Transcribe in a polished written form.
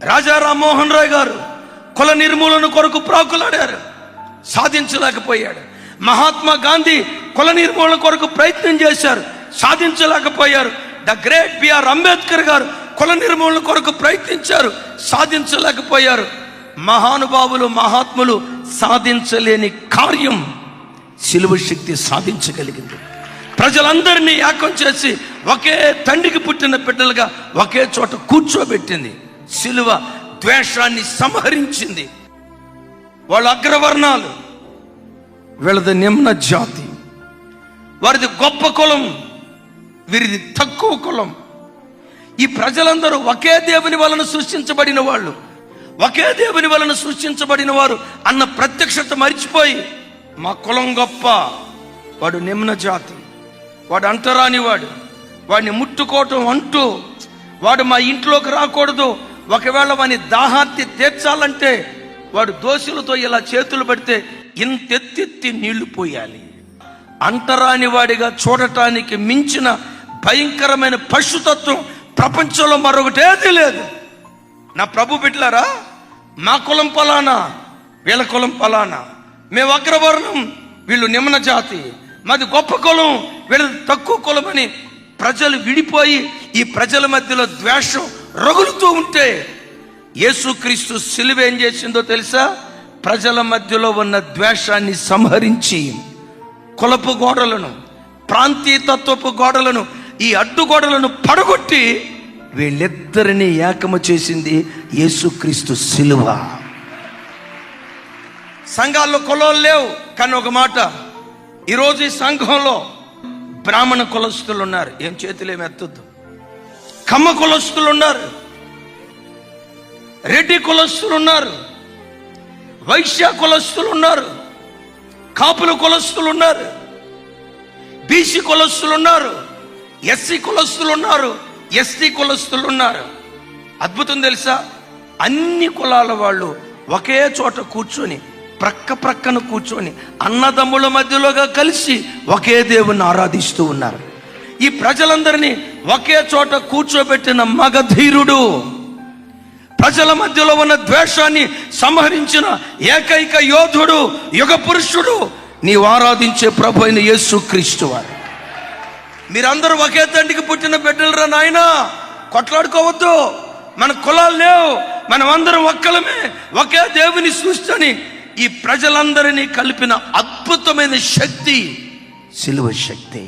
రాజా రామ్మోహన్ రాయ్ గారు కుల నిర్మూలన కొరకు ప్రాకులాడారు, సాధించలేకపోయాడు. మహాత్మా గాంధీ కుల నిర్మూలన కొరకు ప్రయత్నం చేశారు, సాధించలేకపోయారు. ద గ్రేట్ బిఆర్ అంబేద్కర్ గారు కుల నిర్మూలన కొరకు ప్రయత్నించారు, సాధించలేకపోయారు. మహానుభావులు, మహాత్ములు సాధించలేని కార్యం సిలువ శక్తి సాధించగలిగింది. ప్రజలందరినీ ఏకం చేసి ఒకే తండ్రికి పుట్టిన బిడ్డలుగా ఒకే చోట కూర్చోబెట్టింది. సిలువ ద్వేషాన్ని సంహరించింది. వాళ్ళ అగ్రవర్ణాలు, వీళ్ళది నిమ్న జాతి, వారిది గొప్ప కులం, వీరిది తక్కువ కులం. ఈ ప్రజలందరూ ఒకే దేవుని వలన సృష్టించబడిన వాళ్ళు, ఒకే దేవుని వలన సృష్టించబడిన వారు అన్న ప్రత్యక్షత మరిచిపోయి మా కులం గొప్ప, వాడు నిమ్న జాతి, వాడు అంటరాని వాడు, వాడిని ముట్టుకోవటం అంటూ, వాడు మా ఇంట్లోకి రాకూడదు, ఒకవేళ వాని దాహార్తి తీర్చాలంటే వాడు దోషులతో ఇలా చేతులు పెడితే ఇంతెత్తి నీళ్లు పోయాలి. అంటరాని వాడిగా చూడటానికి మించిన భయంకరమైన పశుతత్వం ప్రపంచంలో మరొకటేది లేదు. నా ప్రభు బిడ్డలారా, మా కులం పలానా, వీళ్ళ కులం పలానా, మేము అగ్రవర్ణం, వీళ్ళు నిమ్న జాతి, మాది గొప్ప కులం, వీళ్ళది తక్కువ కులం అని ప్రజలు విడిపోయి ఈ ప్రజల మధ్యలో ద్వేషం రగులుతూ ఉంటే యేసుక్రీస్తు సిలువ ఏం చేసిందో తెలుసా? ప్రజల మధ్యలో ఉన్న ద్వేషాన్ని సంహరించి కులపు గోడలను, ప్రాంతీయ తత్వపు గోడలను, ఈ అడ్డుగోడలను పడగొట్టి వీళ్ళిద్దరిని ఏకము చేసింది యేసుక్రీస్తు సిలువ. సంఘాల్లో కులాలు లేవు, కానీ ఒక మాట, ఈరోజు ఈ సంఘంలో బ్రాహ్మణ కులస్తులు ఉన్నారు, ఏం చేతులేమి ఎత్తొద్దు. కమ్మ కులస్తులు ఉన్నారు, రెడ్డి కులస్తులు ఉన్నారు, వైశ్య కులస్తులు ఉన్నారు, కాపుల కులస్తులు ఉన్నారు, బీసీ కులస్తులు ఉన్నారు, ఎస్సీ కులస్తులు ఉన్నారు, ఎస్టీ కులస్తులు ఉన్నారు. అద్భుతం తెలుసా? అన్ని కులాల వాళ్ళు ఒకే చోట కూర్చొని, ప్రక్కన కూర్చొని అన్నదమ్ముల మధ్యలోగా కలిసి ఒకే దేవుణ్ణి ఆరాధిస్తూ ఉన్నారు. ఈ ప్రజలందరినీ ఒకే చోట కూర్చోబెట్టిన మగధీరుడు, ప్రజల మధ్యలో ఉన్న ద్వేషాన్ని సంహరించిన ఏకైక యోధుడు, యుగ పురుషుడు, నీవు ఆరాధించే ప్రభు అయిన యేసుక్రీస్తు వారు. మీరందరూ ఒకే తండ్రికి పుట్టిన బిడ్డలరా నాయనా, కొట్లాడుకోవద్దు. మన కులాలు లేవు, మనం అందరం ఒక్కలమే, ఒకే దేవుని సృష్టిని ఈ ప్రజలందరినీ కలిపిన అద్భుతమైన శక్తి సిలువ శక్తి.